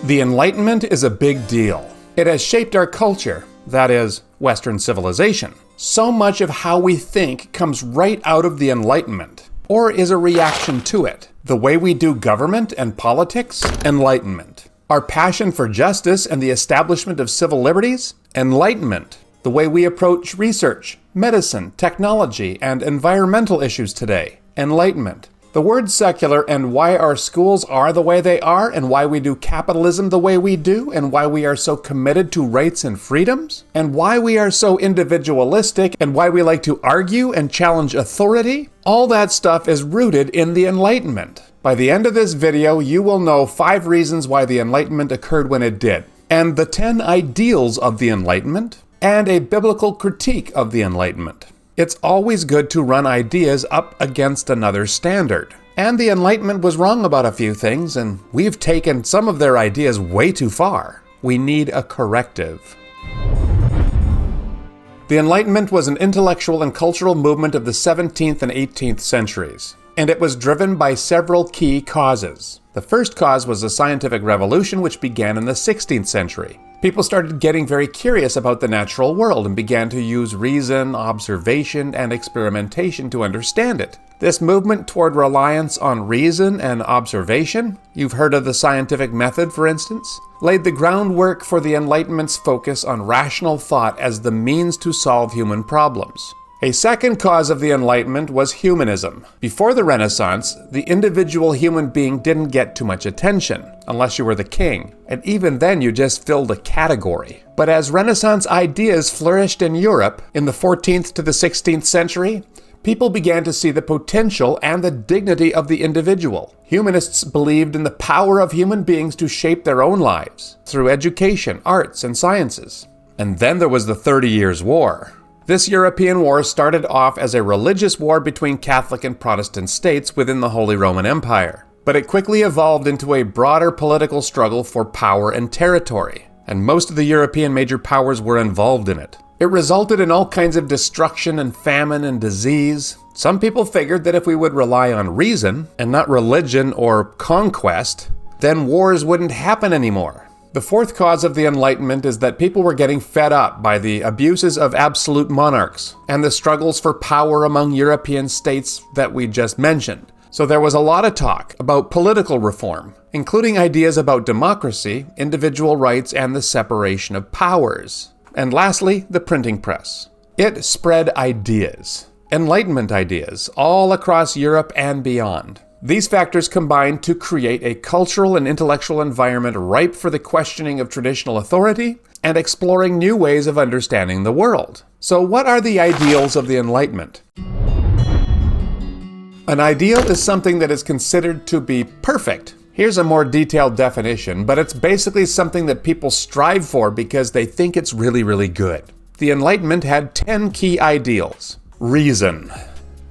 The Enlightenment is a big deal. It has shaped our culture, that is, Western civilization. So much of how we think comes right out of the Enlightenment, or is a reaction to it. The way we do government and politics, Enlightenment. Our passion for justice and the establishment of civil liberties, Enlightenment. The way we approach research, medicine, technology, and environmental issues today, Enlightenment. The word secular and why our schools are the way they are, and why we do capitalism the way we do, and why we are so committed to rights and freedoms, and why we are so individualistic, and why we like to argue and challenge authority, all that stuff is rooted in the Enlightenment. By the end of this video, you will know 5 reasons why the Enlightenment occurred when it did, and the 10 ideals of the Enlightenment, and a biblical critique of the Enlightenment. It's always good to run ideas up against another standard. And the Enlightenment was wrong about a few things, and we've taken some of their ideas way too far. We need a corrective. The Enlightenment was an intellectual and cultural movement of the 17th and 18th centuries, and it was driven by several key causes. The first cause was the scientific revolution, which began in the 16th century. People started getting very curious about the natural world and began to use reason, observation, and experimentation to understand it. This movement toward reliance on reason and observation, you've heard of the scientific method for instance, laid the groundwork for the Enlightenment's focus on rational thought as the means to solve human problems. A second cause of the Enlightenment was humanism. Before the Renaissance, the individual human being didn't get too much attention, unless you were the king, and even then you just filled a category. But as Renaissance ideas flourished in Europe in the 14th to the 16th century, people began to see the potential and the dignity of the individual. Humanists believed in the power of human beings to shape their own lives through education, arts, and sciences. And then there was the 30 Years' War. This European war started off as a religious war between Catholic and Protestant states within the Holy Roman Empire. But it quickly evolved into a broader political struggle for power and territory, and most of the European major powers were involved in it. It resulted in all kinds of destruction and famine and disease. Some people figured that if we would rely on reason and not religion or conquest, then wars wouldn't happen anymore. The fourth cause of the Enlightenment is that people were getting fed up by the abuses of absolute monarchs and the struggles for power among European states that we just mentioned. So there was a lot of talk about political reform, including ideas about democracy, individual rights, and the separation of powers. And lastly, the printing press. It spread ideas, Enlightenment ideas, all across Europe and beyond. These factors combined to create a cultural and intellectual environment ripe for the questioning of traditional authority and exploring new ways of understanding the world. So what are the ideals of the Enlightenment? An ideal is something that is considered to be perfect. Here's a more detailed definition, but it's basically something that people strive for because they think it's really, really good. The Enlightenment had 10 key ideals. Reason.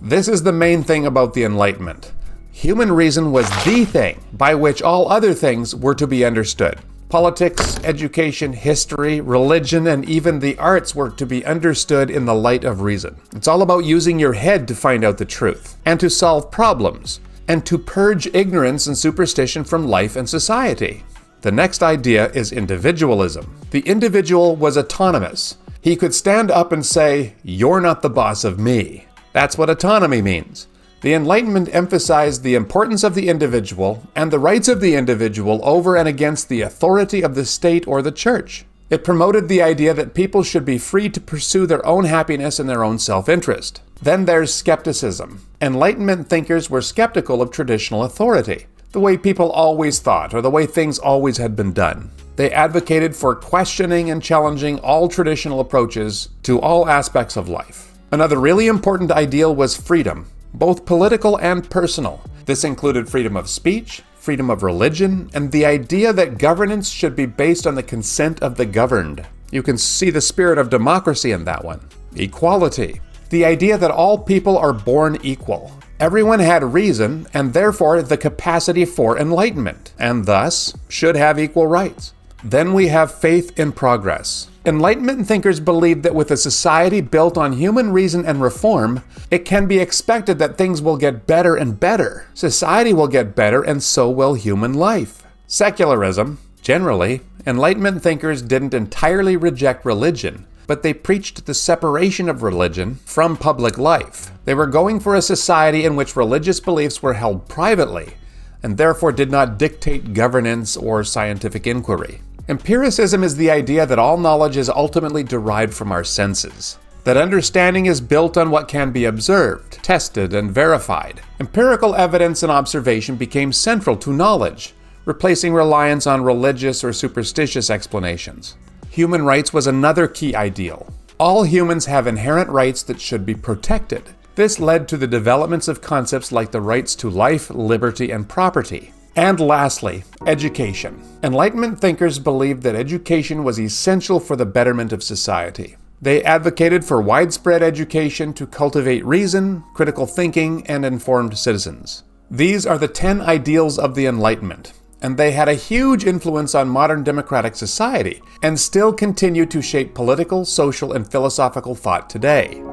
This is the main thing about the Enlightenment. Human reason was the thing by which all other things were to be understood. Politics, education, history, religion, and even the arts were to be understood in the light of reason. It's all about using your head to find out the truth, and to solve problems, and to purge ignorance and superstition from life and society. The next idea is individualism. The individual was autonomous. He could stand up and say, "You're not the boss of me." That's what autonomy means. The Enlightenment emphasized the importance of the individual and the rights of the individual over and against the authority of the state or the church. It promoted the idea that people should be free to pursue their own happiness and their own self-interest. Then there's skepticism. Enlightenment thinkers were skeptical of traditional authority, the way people always thought or the way things always had been done. They advocated for questioning and challenging all traditional approaches to all aspects of life. Another really important ideal was freedom, both political and personal. This included freedom of speech, freedom of religion, and the idea that governance should be based on the consent of the governed. You can see the spirit of democracy in that one. Equality. The idea that all people are born equal. Everyone had reason and therefore the capacity for enlightenment, and thus should have equal rights. Then we have faith in progress. Enlightenment thinkers believed that with a society built on human reason and reform, it can be expected that things will get better and better. Society will get better, and so will human life. Secularism. Generally, Enlightenment thinkers didn't entirely reject religion, but they preached the separation of religion from public life. They were going for a society in which religious beliefs were held privately, and therefore did not dictate governance or scientific inquiry. Empiricism is the idea that all knowledge is ultimately derived from our senses, that understanding is built on what can be observed, tested, and verified. Empirical evidence and observation became central to knowledge, replacing reliance on religious or superstitious explanations. Human rights was another key ideal. All humans have inherent rights that should be protected. This led to the developments of concepts like the rights to life, liberty, and property. And lastly, education. Enlightenment thinkers believed that education was essential for the betterment of society. They advocated for widespread education to cultivate reason, critical thinking, and informed citizens. These are the 10 ideals of the Enlightenment, and they had a huge influence on modern democratic society and still continue to shape political, social, and philosophical thought today.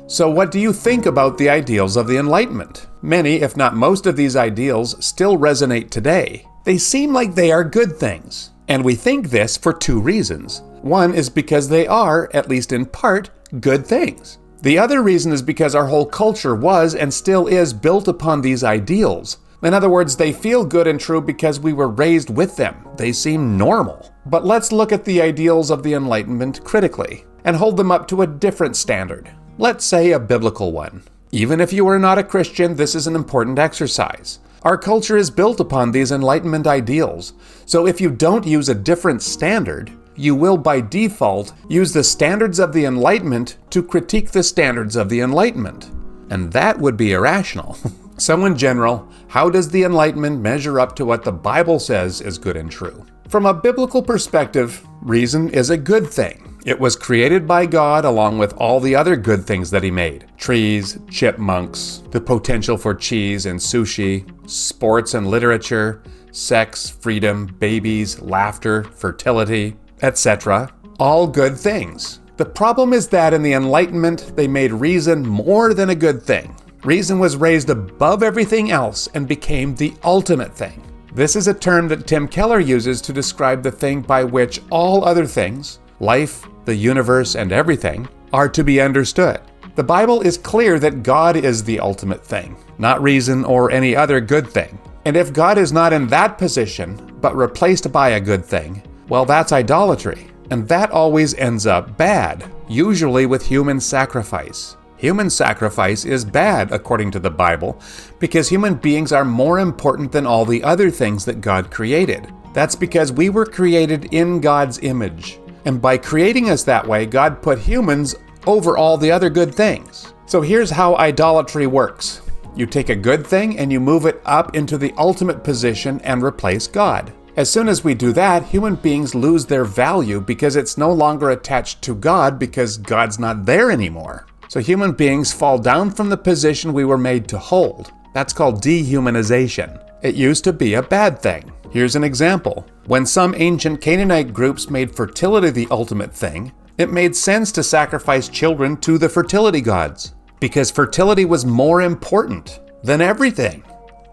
So what do you think about the ideals of the Enlightenment? Many, if not most of these ideals still resonate today. They seem like they are good things, and we think this for two reasons. One is because they are, at least in part, good things. The other reason is because our whole culture was and still is built upon these ideals. In other words, they feel good and true because we were raised with them. They seem normal. But let's look at the ideals of the Enlightenment critically and hold them up to a different standard. Let's say a biblical one. Even if you are not a Christian, this is an important exercise. Our culture is built upon these Enlightenment ideals. So if you don't use a different standard, you will by default use the standards of the Enlightenment to critique the standards of the Enlightenment. And that would be irrational. So in general, how does the Enlightenment measure up to what the Bible says is good and true? From a biblical perspective, reason is a good thing. It was created by God along with all the other good things that He made. Trees, chipmunks, the potential for cheese and sushi, sports and literature, sex, freedom, babies, laughter, fertility, etc. All good things. The problem is that in the Enlightenment, they made reason more than a good thing. Reason was raised above everything else and became the ultimate thing. This is a term that Tim Keller uses to describe the thing by which all other things, life, the universe, and everything, are to be understood. The Bible is clear that God is the ultimate thing, not reason or any other good thing. And if God is not in that position, but replaced by a good thing, well, that's idolatry. And that always ends up bad, usually with human sacrifice. Human sacrifice is bad, according to the Bible, because human beings are more important than all the other things that God created. That's because we were created in God's image. And by creating us that way, God put humans over all the other good things. So here's how idolatry works. You take a good thing and you move it up into the ultimate position and replace God. As soon as we do that, human beings lose their value because it's no longer attached to God because God's not there anymore. So human beings fall down from the position we were made to hold. That's called dehumanization. It used to be a bad thing. Here's an example. When some ancient Canaanite groups made fertility the ultimate thing, it made sense to sacrifice children to the fertility gods, because fertility was more important than everything,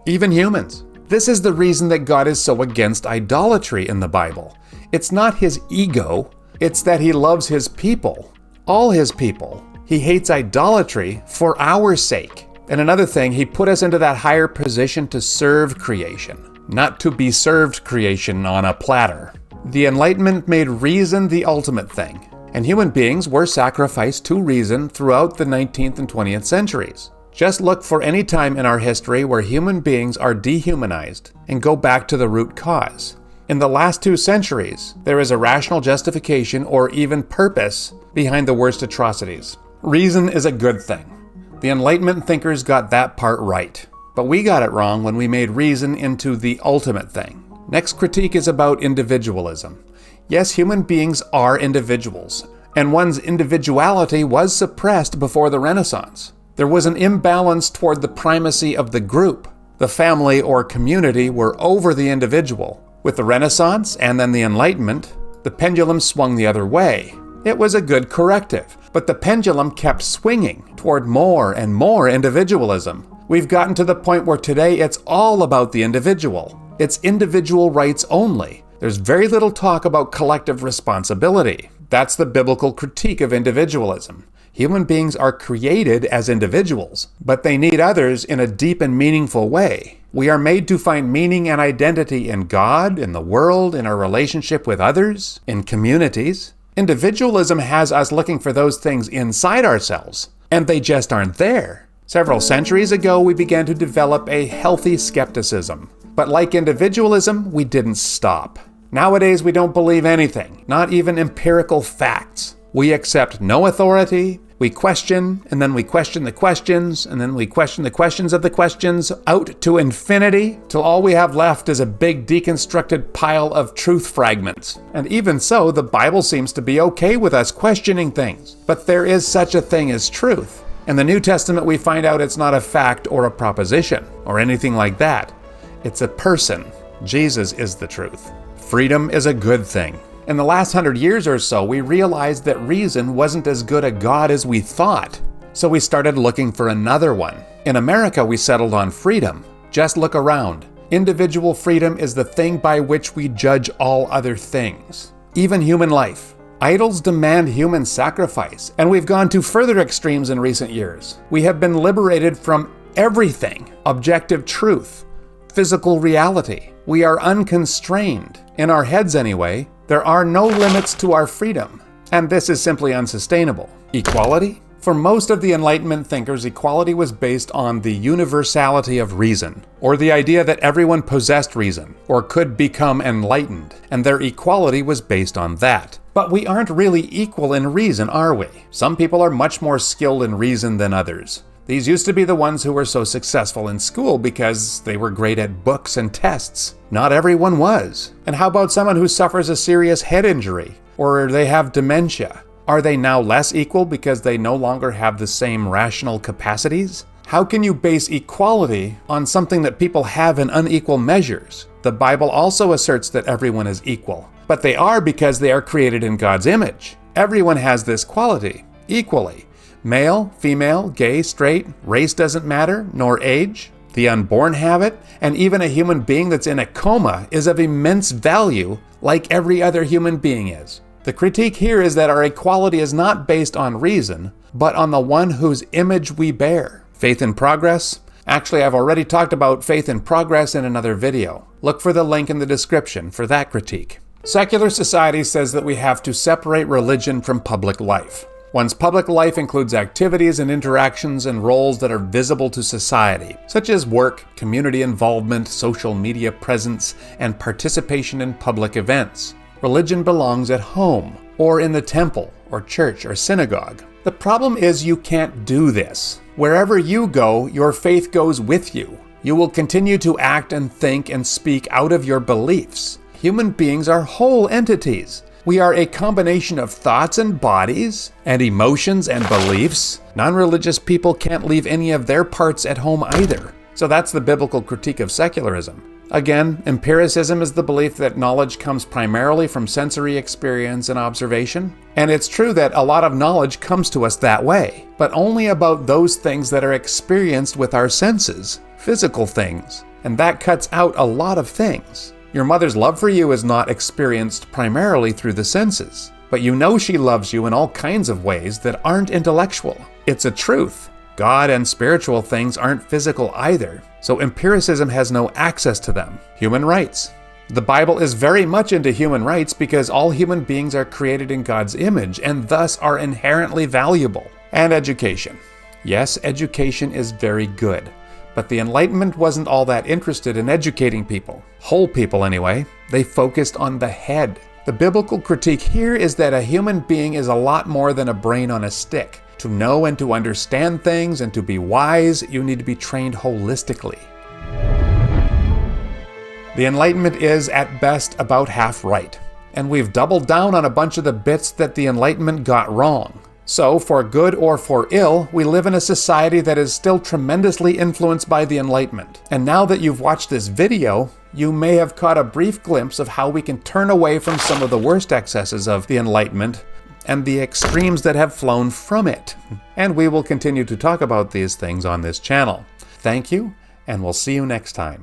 even humans. This is the reason that God is so against idolatry in the Bible. It's not His ego, it's that He loves His people, all His people. He hates idolatry for our sake. And another thing, He put us into that higher position to serve creation, not to be served creation on a platter. The Enlightenment made reason the ultimate thing, and human beings were sacrificed to reason throughout the 19th and 20th centuries. Just look for any time in our history where human beings are dehumanized and go back to the root cause. In the last 2 centuries, there is a rational justification or even purpose behind the worst atrocities. Reason is a good thing. The Enlightenment thinkers got that part right, but we got it wrong when we made reason into the ultimate thing. Next critique is about individualism. Yes, human beings are individuals, and one's individuality was suppressed before the Renaissance. There was an imbalance toward the primacy of the group. The family or community were over the individual. With the Renaissance and then the Enlightenment, the pendulum swung the other way. It was a good corrective, but the pendulum kept swinging toward more and more individualism. We've gotten to the point where today it's all about the individual. It's individual rights only. There's very little talk about collective responsibility. That's the biblical critique of individualism. Human beings are created as individuals, but they need others in a deep and meaningful way. We are made to find meaning and identity in God, in the world, in our relationship with others, in communities. Individualism has us looking for those things inside ourselves, and they just aren't there. Several centuries ago, we began to develop a healthy skepticism. But like individualism, we didn't stop. Nowadays, we don't believe anything, not even empirical facts. We accept no authority, we question, and then we question the questions, and then we question the questions of the questions out to infinity, till all we have left is a big deconstructed pile of truth fragments. And even so, the Bible seems to be okay with us questioning things. But there is such a thing as truth. In the New Testament, we find out it's not a fact or a proposition, or anything like that. It's a person. Jesus is the truth. Freedom is a good thing. In the last 100 years or so, we realized that reason wasn't as good a God as we thought. So we started looking for another one. In America, we settled on freedom. Just look around. Individual freedom is the thing by which we judge all other things, even human life. Idols demand human sacrifice, and we've gone to further extremes in recent years. We have been liberated from everything: objective truth, physical reality. We are unconstrained. In our heads anyway, there are no limits to our freedom. And this is simply unsustainable. Equality? For most of the Enlightenment thinkers, equality was based on the universality of reason, or the idea that everyone possessed reason, or could become enlightened, and their equality was based on that. But we aren't really equal in reason, are we? Some people are much more skilled in reason than others. These used to be the ones who were so successful in school because they were great at books and tests. Not everyone was. And how about someone who suffers a serious head injury, or they have dementia? Are they now less equal because they no longer have the same rational capacities? How can you base equality on something that people have in unequal measures? The Bible also asserts that everyone is equal, but they are because they are created in God's image. Everyone has this quality, equally. Male, female, gay, straight, race doesn't matter, nor age. The unborn have it, and even a human being that's in a coma is of immense value, like every other human being is. The critique here is that our equality is not based on reason, but on the one whose image we bear. Faith in progress? Actually, I've already talked about faith in progress in another video. Look for the link in the description for that critique. Secular society says that we have to separate religion from public life. One's public life includes activities and interactions and roles that are visible to society, such as work, community involvement, social media presence, and participation in public events. Religion belongs at home, or in the temple, or church, or synagogue. The problem is you can't do this. Wherever you go, your faith goes with you. You will continue to act and think and speak out of your beliefs. Human beings are whole entities. We are a combination of thoughts and bodies, and emotions and beliefs. Non-religious people can't leave any of their parts at home either. So that's the biblical critique of secularism. Again, empiricism is the belief that knowledge comes primarily from sensory experience and observation. And it's true that a lot of knowledge comes to us that way, but only about those things that are experienced with our senses, physical things. And that cuts out a lot of things. Your mother's love for you is not experienced primarily through the senses, but you know she loves you in all kinds of ways that aren't intellectual. It's a truth. God and spiritual things aren't physical either, so empiricism has no access to them. Human rights. The Bible is very much into human rights because all human beings are created in God's image and thus are inherently valuable. And education. Yes, education is very good. But the Enlightenment wasn't all that interested in educating people. Whole people anyway. They focused on the head. The biblical critique here is that a human being is a lot more than a brain on a stick. To know and to understand things and to be wise, you need to be trained holistically. The Enlightenment is, at best, about half right. And we've doubled down on a bunch of the bits that the Enlightenment got wrong. So, for good or for ill, we live in a society that is still tremendously influenced by the Enlightenment. And now that you've watched this video, you may have caught a brief glimpse of how we can turn away from some of the worst excesses of the Enlightenment and the extremes that have flown from it. And we will continue to talk about these things on this channel. Thank you, and we'll see you next time.